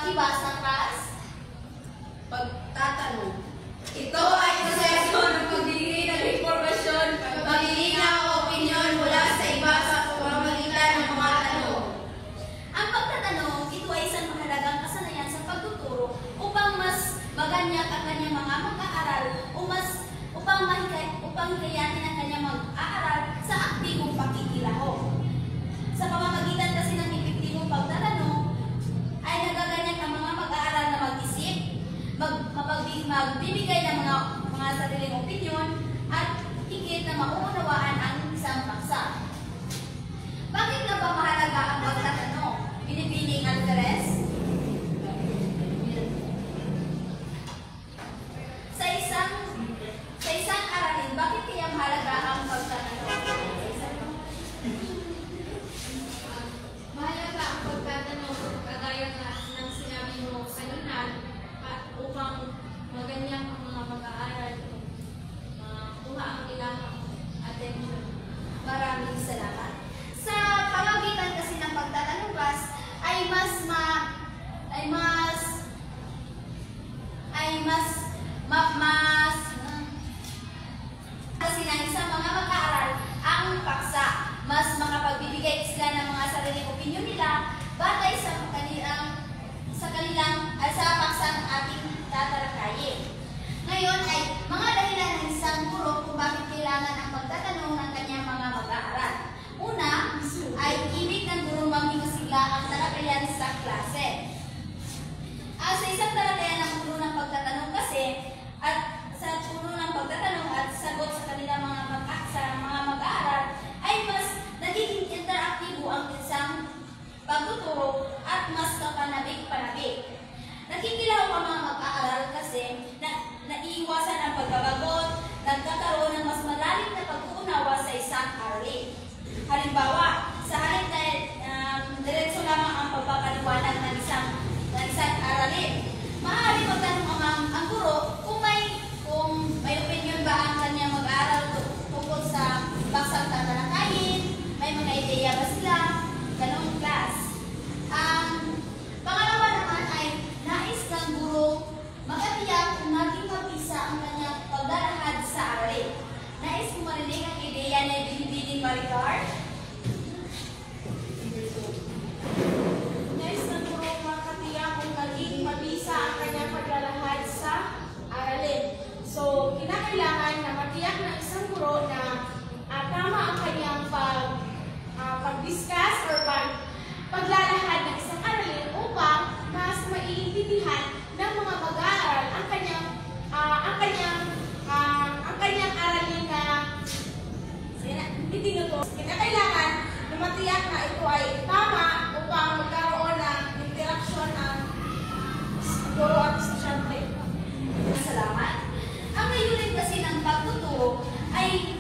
Pakibasa class. Pagtatanong. Ito ay proseso ng pagbibigay ng impormasyon, paglilinaw o opinyon mula sa iba sa pamamagitan ng mga tanong. Ang pagtatanong, ito ay isang mahalagang kasanayan sa pagtuturo upang mas maganyak ang kanyang mga mag-aaral upang hikayatin ang kanyang mag-aaral sa aktibong pakikilahok. Sa pamamagitan kasi ng epektibong pagtatanong, ay nagaganyak ang mga mag-aaral na mag-isip, magbibigay ng mga sariling opinyon, at higit na mauunawaan ang isang paksa. Bakit nga ba mahalaga ang pagtatanong? Binibining Alvarez? Sa isang aralin, bakit kaya mahalaga ang pagtatanong? Mahalaga ang pagtatanong, kagaya ng sinabi mo kanina, upang maganyak ang mga mag-aaral, kuha ang ilang attention. Maraming salamat. Sa pamagitan kasi ng pagtatanong class ay kasi ng isang mga mag-aaral ang paksa. Mas makapagbibigay sila ng mga sariling opinyon nila batay sa paksang ating tatalakayin. Ngayon ay mga dahilan ng isang guro kung bakit kailangan ang pagtatanong ng kanyang mga mag-aaral. Una ay ibig ng guro mamimisigla ang talakayan sa klase. Sa isang talakayan ng guro ng pagtatanong kasi at sa guro ng pagtatanong at sagot sa kanilang mga mag-aaral ay mas nagiging interaktibo ang isang pagtuturo at mas kapanabik-panabik. Nakikilaw ang mga mag-aaral kasi naiiwasan ang pagbabagot, nagkakaroon ng mas malalim na pag-uunawa sa isang aralin. Halimbawa, sa halip na diretso lamang ang pagpapaliwanag ng isang aralin, maaari magtanong ang guro kung may opinion ba ang kanyang mag-aaral tungkol sa baksang tatalakayin, may mga ideya ba sila, ganong class. Pangalawa naman ay nais ng guro magatiyak kung naging mabisa ang kanyang paglalahad sa aralin. Nais kong marinig ang ideya na Binibining Maricar. Nais ng guro makatiyak kung naging mabisa ang kanyang paglalahad sa aralin. So, kinakailangan na matiyak ng isang guro na tama ang kanyang pag-discuss or paglalahad ng isang aralin upang mas maiintindihan ng mga mag-aaral ang kanyang aralin na itinuto. Kinakailangan na matiyak na ito ay tama upang magkaroon ng interaksyon ang guro at estudyante. Salamat. Ang layunin kasi ng pagtuturo ay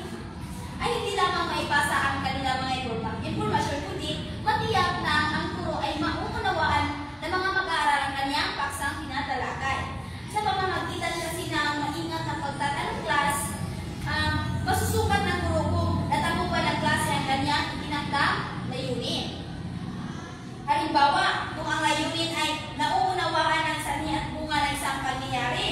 hindi lamang maipasa ang kanilang mga impormasyon, kundi matiyak na ang guro ay mauunawaan ng mga mag-aaral ang kanyang paksang tinatalakay. Sa pamamagitan kasi ng maingat na pagtatanong class, masusukat ng guro kung natagumpay ng klase ang kanyang itinakdang layunin. Halimbawa, kung ang layunin ay nauunawaan ng sanhi at bunga ng isang pangyayari,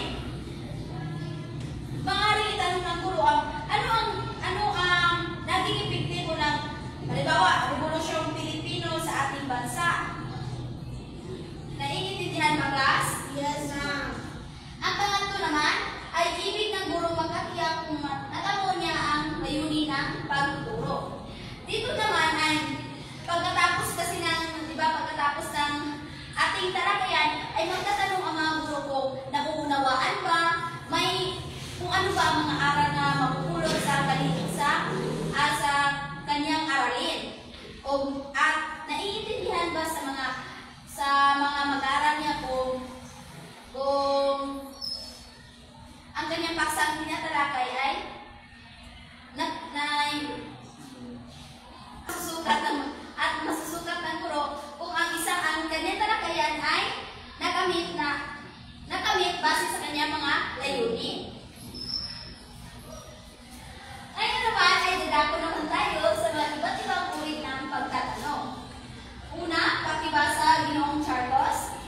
maaari itanong ng guro ano ang naging epektibo ng halimbawa, Revolusyong Pilipino sa ating bansa. Naiintindihan ba, class? Yes, ma'am. Ang pangatlo naman ay ibig ng guro magkatiyak kung natamo niya ang layunin ng pagtuturo. Dito naman ay pagkatapos ng ating talakayan ay magtatanong ang mga guro kung nauunawaan ba, kung ano ba ang mga aral na mapupulot sa kanyang aralin. At naiintindihan ba sa mga mag-aaral niya kung ang kanyang paksang tinatalakay ay masusukat ng guro kung ang kanyang talakayan ay nakamit base sa kanyang mga layunin. Ngayon naman ay dadako naman tayo sa mga iba't ibang uri ng pagtatanong. Una, pakibasa Ginoong Charlos.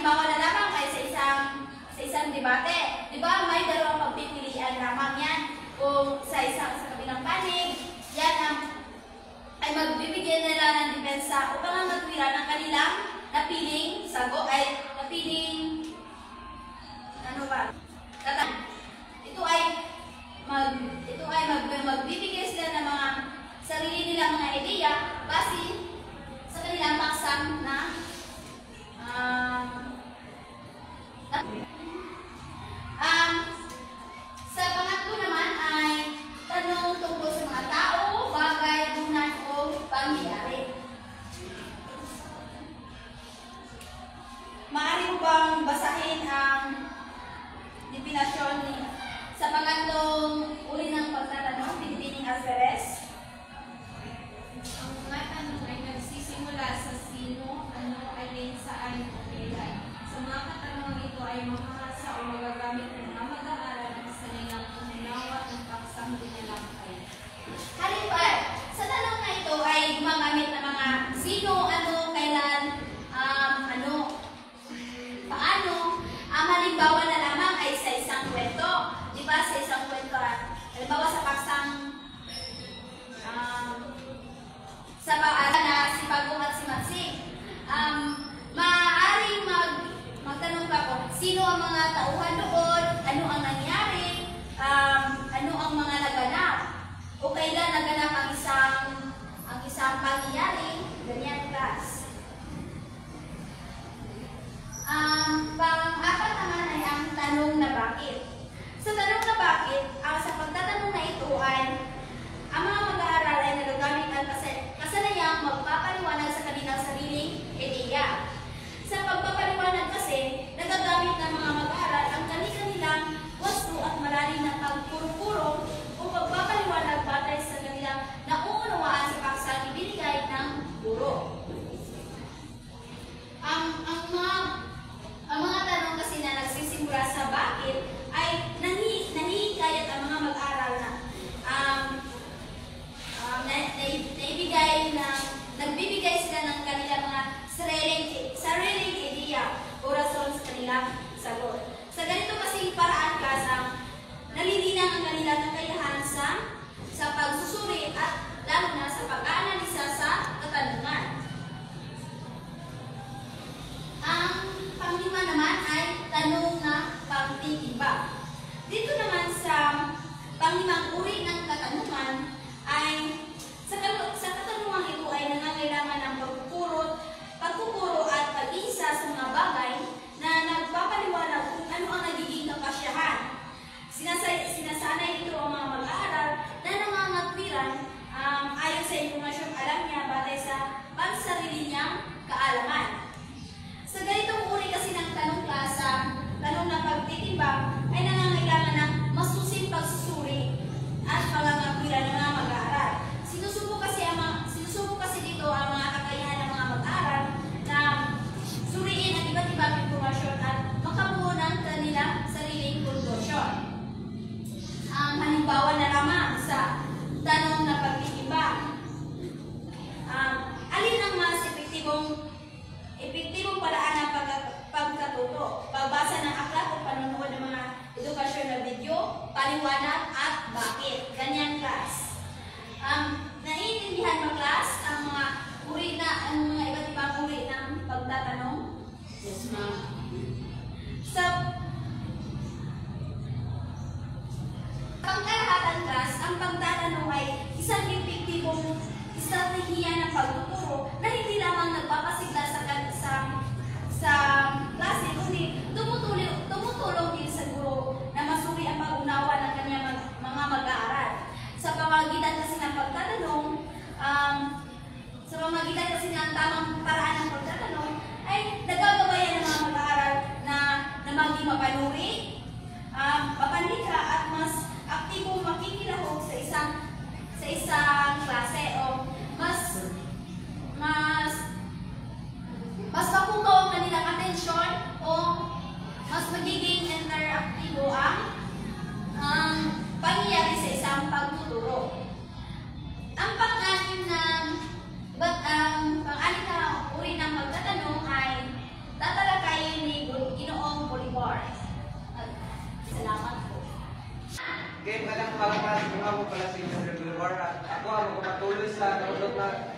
halimbawa na lamang ay sa isang debate. Di ba, may dalawang pagpipilian lamang yan. Kung sa kabilang panig, yan ay magbibigyan nila ng depensa upang ang matwiran ang kanilang napiling sagot ay napiling ano ba? Ito ay magbibigay sila ng mga sarili nilang mga ideya base sa kanilang paksang na sa pangatlo naman ay tanong tungkol sa mga tao, bagay, unan o pangyayari. Maaari mo bang basahin ang definasyon sa pangatlong uri ng pagtatanong, binibining alphabets? Ang mga tanong ay nagsisimula sa sino, ano, alin, saan, o kailan. Sa mga katanungan ito ay makakasa o magagamit ng mga mag-aaral ng kanilang unawa ng paksang dinalangkay. Halimbawa, sa tanong na ito ay gumagamit ng mga sino, ano, kailan, ano, paano. Halimbawa na lamang ay sa isang kwento. Di ba, sa isang kwento, halimbawa sa paksang sa pag-aaral na si Bagong at si Matsing. Maaaring magtanong ka kung sino ang mga tauhan doon, ano ang nangyari, ano ang mga naganap, o kailan naganap ang isang pangyayari, ganyan class. Pang-apat naman ay ang tanong na bakit. Sa tanong na bakit, sa pagtatanong na ito ay ang mga mag-aaral ay nagagamit ang kasanayang magpapaliwanag sa kanilang sariling ideya. Sa pagpapaliwanag kasi, nagagamit ng mga mag-aaral ang kanilang wasto at malalim na pagpuro-puro o pagpapaliwanag batay sa kanilang nauunawaan sa paksang ibinigay ng guro. Ang mga tanong kasi na nagsisimula sa bakit ay nahihikayat ang mga mag-aaral na nagbibigay sila ng kanilang mga sariling ideya o rason sa kanilang sagot. Sa ganito kasing paraan klasang nalilinang ang kanilang kakayahan sa pagsusuri at lalo na sa pag-aanalisa sa katanungan. Ang panglima naman ay tanong na pagtitimbang. Dito naman sa panglimang uri ng katanungan ay sa katanungan ito ay nangangailangan ng pagpupuro at pag-isa sa mga bagay na nagpapaliwanag kung ano ang nagiging kapasyahan. Sinasanay ito ang mga mag-aaral na nangangatwiran ayon sa impormasyong alam niya batay sa pansarili niyang kaalaman. Sa ganitong uri kasi ng tanong klasa, tanong na pagtitimbang ay nangangailangan ng masusing pagsusuri at pangangatwiran ng mga mag-aaral. Sinusubo kasi dito ang mga kakayahan ng mga mag-aaral na suriin ang iba't ibang impormasyon at makabuo ng kanilang sariling konklusyon. Halimbawa na lamang sa tanong na pagtitimbang. Alin ang mas epektibong paraan ng pagkatuto? Pagbasa ng aklat o panonood ng mga edukasyon na video, paliwanag at bakit. Ganyan class. Naiintindihan mo class ang mga iba't ibang uri ng pagtatanong? Yes, ma'am. Sa pangkalahatan class, ang pagtatanong ay isang epektibong estratehiya ng pagtuturo na hindi lamang nagpapasigla sa klase, kundi tumutulong din sa guro na masuri ang pag-unawa ng kanyang mga mag-aaral. Sa pamamagitan kasi ng pagtatanong, sa pamamagitan kasi ng tamang paraan ng pagtatanong, ay nagagabayan ng mga mag-aaral na maging mapanuri, mapanika at mas aktibong makikilahok sa isang klase o mas mapukaw ang kanilang atensyon o mas magiging interaktibo ang pangyayari sa isang pagtuturo. Ang pang-anim na uri ng pagtatanong ay tatalakayin ni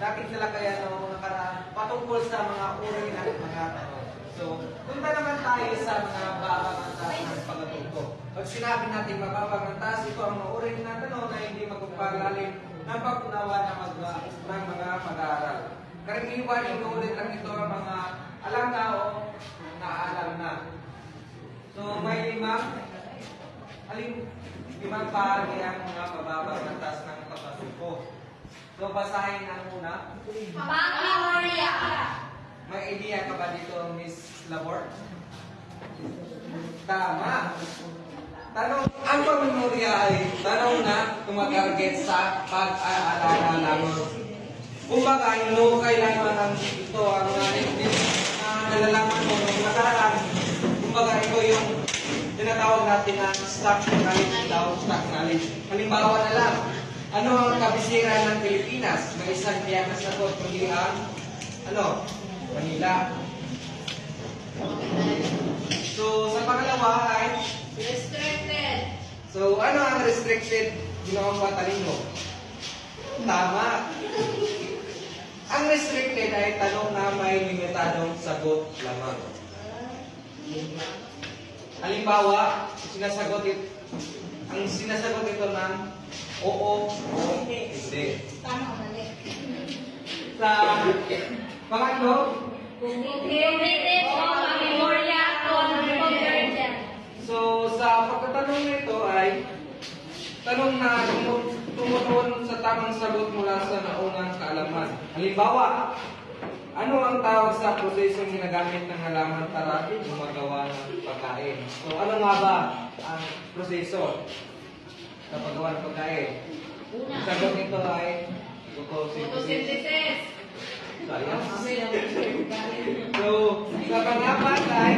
nakitalagayan noong nakaraan patungkol sa mga uri ng mga tanong. So, punta naman tayo sa mga babagantas ng pagkatuto. Pag sinabi natin mababagantas, ito ang mga uri ng tanong na hindi magpapalalim ng pag-unawa ng mga mag-aaral. Karaniwan, inuulit lang ito ang mga alam na o naalam na. So, may limang bahagi ang mga mababagantas ng pagkatuto. So, basahin ang una. Pang-memorya. May idea ka ba dito, Miss Labor? Tama. Ang pang-memorya ay tanong na tumatarget sa pag-aalala lamang. Kumbaga, kailangan ito ang nalalaman mo nung nakaraan. Kumbaga, ito yung tinatawag natin na stock knowledge daw, stock knowledge. Halimbawa na lang, ano ang kabisiran ng Pilipinas? May isang tiyak na sagot, kundi ang Manila. So, sa pangalawa ay Restricted. so, ano ang restricted? Ginawang Batalino. Tama. Ang restricted ay tanong na may limitadong sagot lamang. Halimbawa, ang sinasagot ito ng oo o hindi. Tama, mali. Sa pangatlo, Cumulative o pang-memorya convergent. so sa pagkatanong nito ay tanong na tumutuon sa tamang sagot mula sa naunang kaalaman. Halimbawa, ano ang tawag sa prosesong ginagamit ng halaman para gumagawa ng pagkain? So ano nga ba ang proseso sa paggawa ng pagkain? Ang sagot nito ay photosynthesis. So, sa pang-apat ay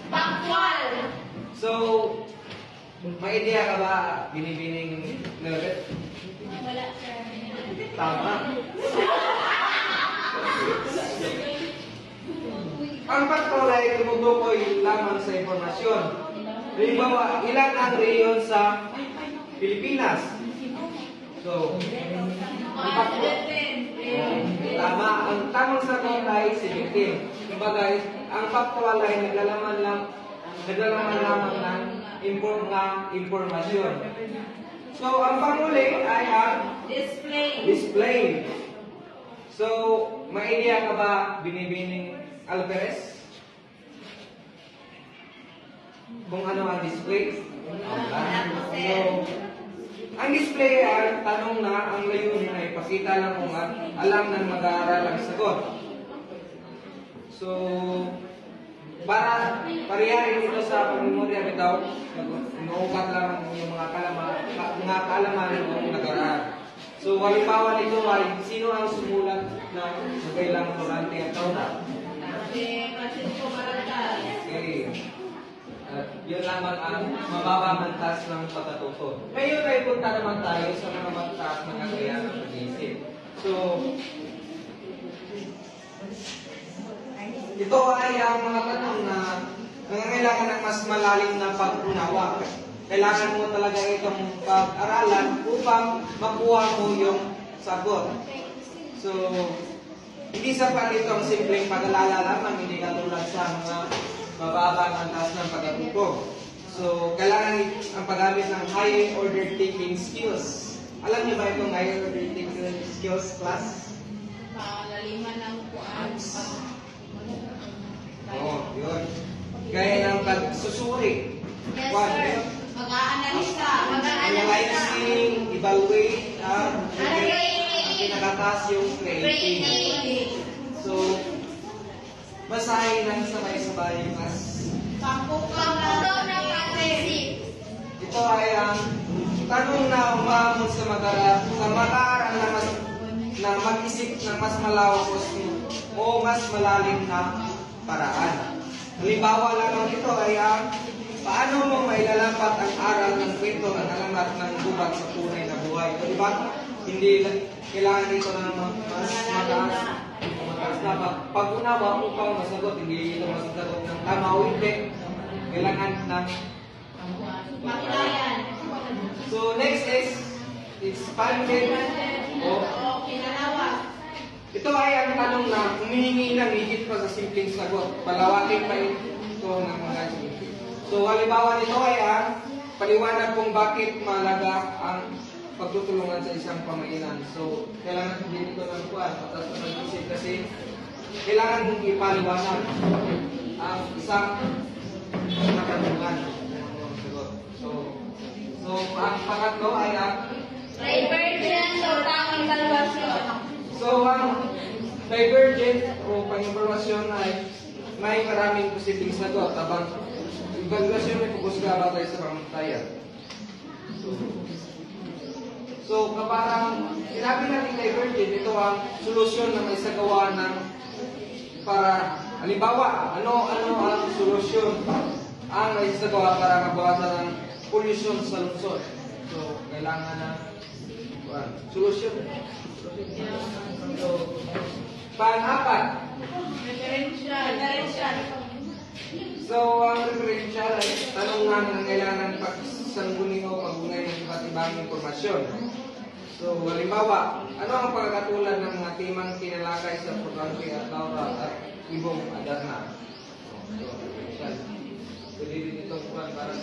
Factual. So, may idea ka ba binibining nilagay? Wala, sir. Tama. Ang factual ay tumutukoy lamang sa impormasyon. Halimbawa, ilan ang rehiyon sa Pilipinas? So, ang factual. Tama. Ang tamang sagot ay 17. Kumbaga, ang factual ay naglalaman lamang ng impormasyon. So, ang panguli ay ang display. So, may idea ka ba binibining Alvarez? Kung ano ang display? So, ang display ay tanong na ang layunin ay ipakita lang kung alam ng mag-aaral ang sagot. So, para pariyahin ito sa pamimorya bitaw, inuukat lang yung mga kaalaman ng nag-aaral. So, halimbawa nito ay sino ang sumulat ng magkailang durante ang taon? Okay. Yun lamang ang mababamantas ng pagkatuto. Ngayon ay punta naman tayo sa mga mantas ng kakayahan ng pag-iisip. So, ito ay ang mga tanong na nangangailangan ng mas malalim na pag-unawa. Kailangan mo talaga itong pag-aralan upang makuha mo yung sagot. So, hindi sapat ito ang simpleng pag-alala lamang, hindi katulad sa mga mababang antas ng pagkatuto. So, kailangan ang paggamit ng high order thinking skills. Alam niyo ba itong high order thinking skills class? Palaliman ng kuan. Oo, yun. Gaya ng pagsusuri. Yes, One, sir. Mag-aanalisa. analyzing, evaluate, ang pinakataas yung creating. So, basahin lang sabay-sabay mas. Pangkukaw Pagkakaw ng pag-iisip. Ito ay ang tanong na umamon sa mag-aaral na mag-isip ng mas malawak o mas malalim na paraan. Halimbawa lamang ito ay ang paano mo mailalapat ang aral ng kwento ng alamat ng gubat sa tunay na buhay. Diba? Hindi kailangan dito ng mas mataas na pag-unawa upang masagot. Hindi ito masagot ng tama o hindi. Kailangan ng Makinayan. So next is expanded o ito ay ang tanong na humihingi ng higit pa sa simpleng sagot. Palawakin pa ito ng mga simple. So, halimbawa nito ay ang paliwanag kung bakit mahalaga ang pagtutulungan sa isang pamayanan. So, kailangan din ito ng kuwan, patas na pag-isip kasi kailangan mong ipaliwanag ang isang katanungan. So, ang pangatlo ay ang Divergence o pang-evaluasyon. So, ang divergent o pang-evaluasyon ay may maraming posibleng sagot. Habang evaluasyon ay pupusga batay sa pamantayan. So, kaparang sinabi natin divergent, ito ang solusyon na may sagawa ng para, halimbawa, ano ang solusyon ang may sagawa para mabawasan ng pollution sa lungsod. So, kailangan na solusyon. So, pang-apat. So, ang referential ay tanungan ng kailangan pagsangguni o pagbungay ng iba't ibang impormasyon. So, halimbawa, ano ang pagkakatulad ng mga timang kinalakay sa Portante at Laura at ibong Adarna? So, referential. Pwede din itong kuwan para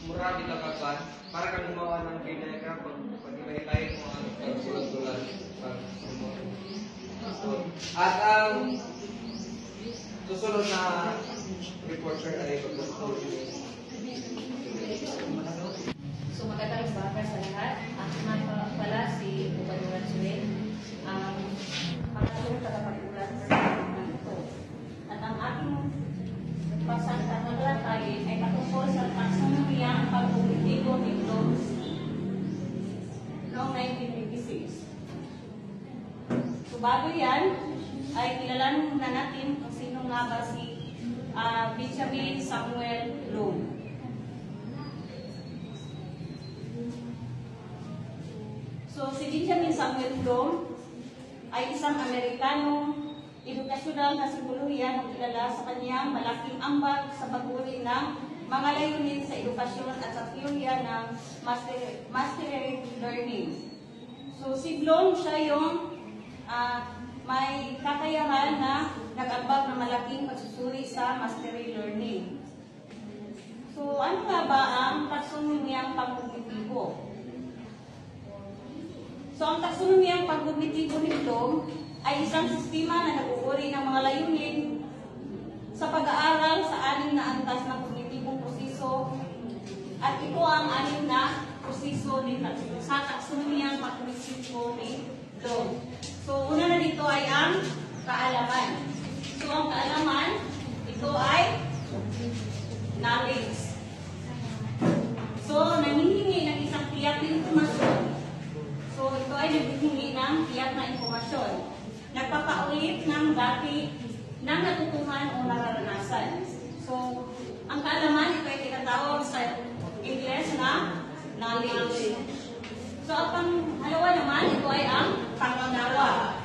mura kita kapan para kang gumawa ng diagram pag ilay-ilay mo ang pagsulat-sulat at ang susunod na reporter ay pagsusulat. So magandang umaga sa lahat. Ako nga pala si Ubanuran Suel, ang pangalawang tagapag-ulat ng ito. At ang aking pagsasalakay ay patungkol sa taksonomiyang pagpubliko nito noong 1986. So bago yan, ay kilalanin na natin kung sino nga ba si Benjamin Samuel Bloom. So si Benjamin Samuel Bloom ay isang Amerikanong edukasyonal na psikolohiya na kilala sa kanyang malaking ambag sa pag-uri ng mga layunin sa edukasyon at sa teorya ng mastery learning. So si Bloom siya yung may kakayahan na nag-ambag ng malaking pagsusuri sa mastery learning. So ano nga ba ang taksonomiyang pagkognitibo? So ang taksonomiyang pagkognitibo ni Bloom ay isang sistema na nag-uuri ng mga layunin sa pag-aaral sa 6 na antas ng kognitibong proseso at ito ang 6 na proseso sa taksonomiyang pagkognitibo ni Bloom. So una na dito ay ang kaalaman. So ang kaalaman, ito ay knowledge. So nanghihingi ng isang tiyak na informasyon. So ito ay naghihingi ng tiyak na informasyon. Nagpapaulit ng dati ng natutunan o nararanasan. So, ang kaalaman, ito ay tinatawag sa English na knowledge. So, ang pangalawa naman, ito ay ang pangunawa.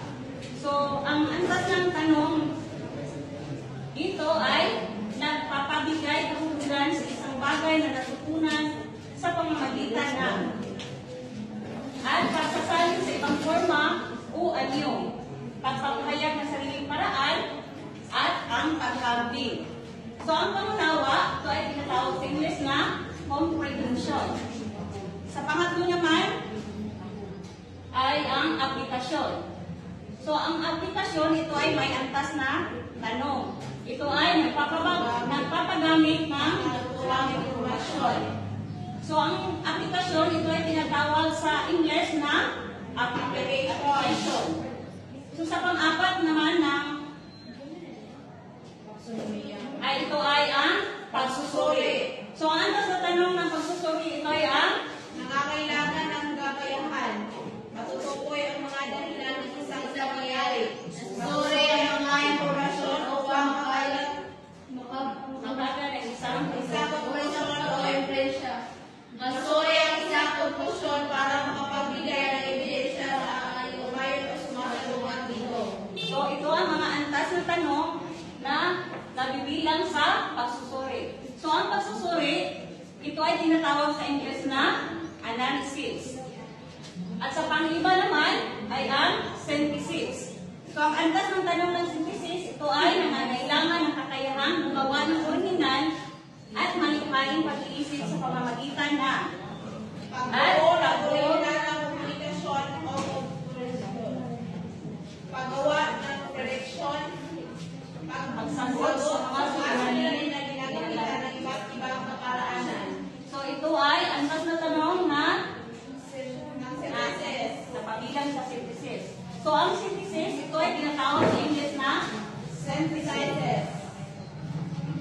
So, ang antas ng tanong dito ay nagpapabigay kahulugan sa isang bagay na natutunan sa pamamagitan ng at pagsasalin sa ibang forma o anyo, pagpapahayag ng sariling paraan, at ang paghambing. So, ang pangunawa, ito ay tinatawag sa English na comprehension. Sa pangatlo naman, ay ang aplikasyon. So, ang aplikasyon, ito ay may antas na tanong. Ito ay nagpapagamit ng informasyon. So, ang aplikasyon, ito ay tinatawag sa English na application. So, sa pang-apat naman ng ay ito ay ang pagsusuri. So, ang antas sa tanong ng pagsusuri, ito ay ang Nangangailangan ng gagayahan. Matutukoy ang mga dahilan ng isang nangyayari. Suri ang mga impormasyon upang makaga ng isang konklusyon o impresya. Masuri ang isang konklusyon para makapagbigay ng ebidensya sa umayon o sumasalungat dito. So, ito ang mga antas na tanong na nabibilang sa pagsusuri. So, ang pagsusuri, ito ay tinatawag sa English na analysis. At sa pang-iba naman ay ang synthesis. So ang antas ng tanong ng synthesis, ito ay nangangailangan ng kakayahang gumawa ng orihinal at malikhaing pag-iisip sa pamamagitan ng Paggawa ng komunikasyon o kompresyon. Paggawa ng koreksyon. pagsagot sa mga suliranin. na ginagamitan ng iba't ibang kaparaanan. So ito ay antas na tanong na Ng synthesis. napabilang sa synthesis. So ang synthesis, ito ay tinatawag sa English na Synthesizes.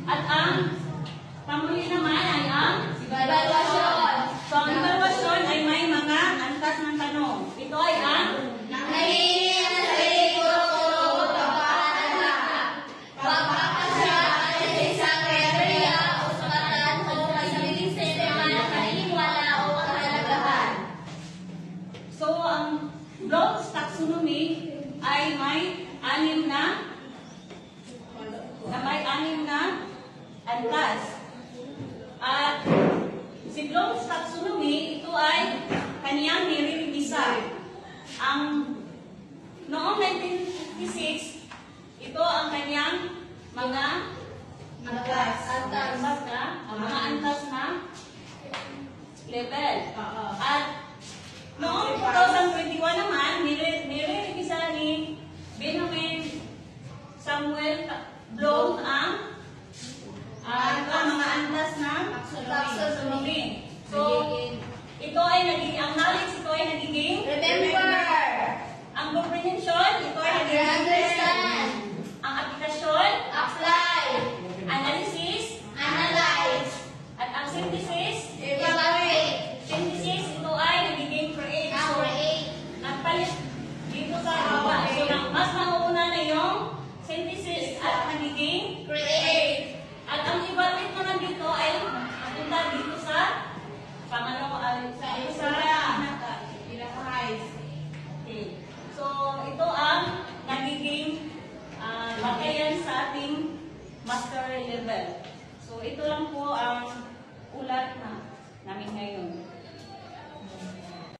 at ang pamuli naman ay ang Evaluation. So ang evaluation ay may mga antas ng tanong. Ito ay ang Nanghihingi ng sarili guro-guro pagpapahalaga. Pagpapasya ay isang kriteriya o sukatan sa sariling sistema ng paniniwala o kahalagahan. So ang Bloom's taxonomy ay may anim na antas. At si Bloom's taxonomy, ito ay kaniyang nire-revisa. Ang noong 1956, ito ang kaniyang mga Antas. mga antas na level. At noong 2021 naman,